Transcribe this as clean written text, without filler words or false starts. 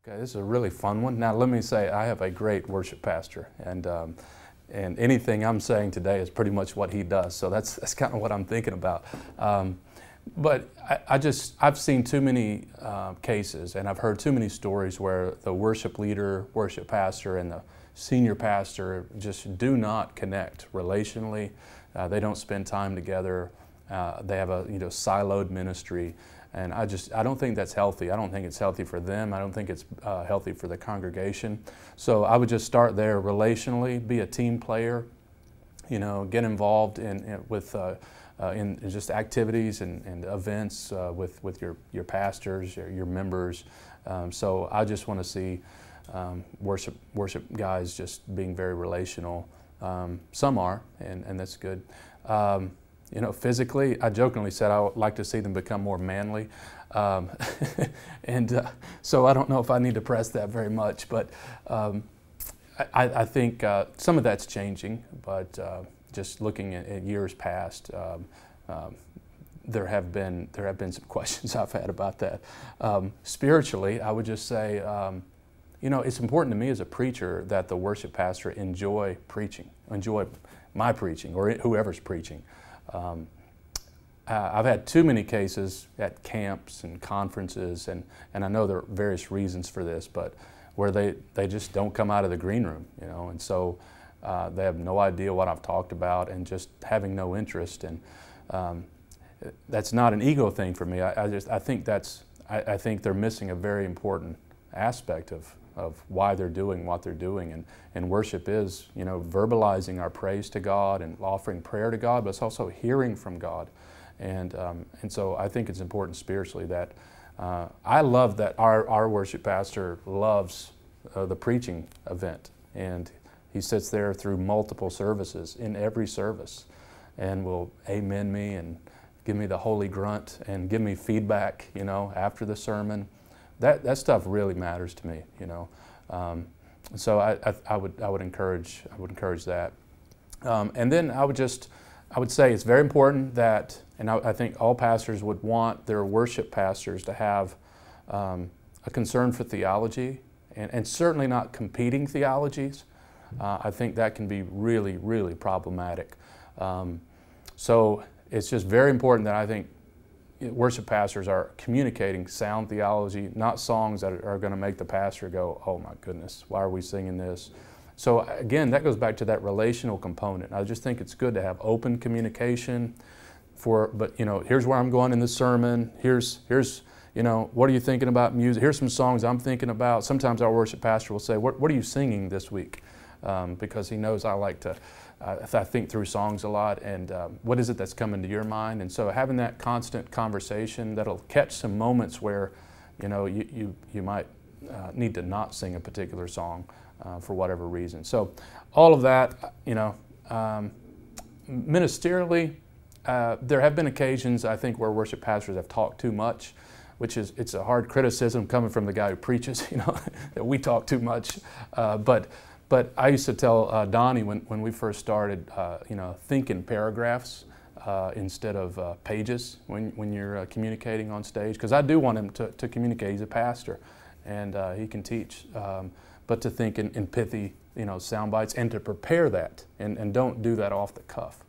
Okay, this is a really fun one. Now, let me say, I have a great worship pastor, and anything I'm saying today is pretty much what he does. So that's kind of what I'm thinking about. But I've seen too many cases, and I've heard too many stories where the worship leader, worship pastor, and the senior pastor just do not connect relationally. They don't spend time together. They have a siloed ministry. And I don't think that's healthy. I don't think it's healthy for them. I don't think it's healthy for the congregation. So I would just start there relationally, be a team player, get involved in just activities and events with your pastors, your members. So I just want to see worship guys just being very relational. Some are, and that's good. Physically, I jokingly said I would like to see them become more manly. So I don't know if I need to press that very much, but I think some of that's changing, but just looking at years past, there have been some questions I've had about that. Spiritually, I would just say, it's important to me as a preacher that the worship pastor enjoy my preaching, or whoever's preaching. I've had too many cases at camps and conferences, and I know there are various reasons for this, but where they just don't come out of the green room, and so they have no idea what I've talked about and just having no interest. And that's not an ego thing for me. I think they're missing a very important aspect of why they're doing what they're doing. And worship is, verbalizing our praise to God and offering prayer to God, but it's also hearing from God. And so I think it's important spiritually that I love that our worship pastor loves the preaching event. And he sits there through multiple services, in every service, and will amen me and give me the holy grunt and give me feedback, after the sermon. That stuff really matters to me, So I would encourage that, and then I would say it's very important that, and I think all pastors would want their worship pastors to have a concern for theology, and certainly not competing theologies. I think that can be really, really problematic. So it's just very important that I think worship pastors are communicating sound theology, not songs that are going to make the pastor go, "Oh my goodness, why are we singing this?" So again, that goes back to that relational component. I just think it's good to have open communication. But here's where I'm going in this sermon. Here's what are you thinking about music? Here's some songs I'm thinking about. Sometimes our worship pastor will say, "What are you singing this week?" Because he knows I like to. I think through songs a lot, and what is it that's coming to your mind? And so having that constant conversation that'll catch some moments where, you might need to not sing a particular song for whatever reason. So all of that, ministerially, there have been occasions I think where worship pastors have talked too much, which it's a hard criticism coming from the guy who preaches, that we talk too much, But I used to tell Donnie when we first started, think in paragraphs instead of pages when you're communicating on stage, because I do want him to communicate. He's a pastor, and he can teach, but to think in pithy, sound bites, and to prepare that, and don't do that off the cuff,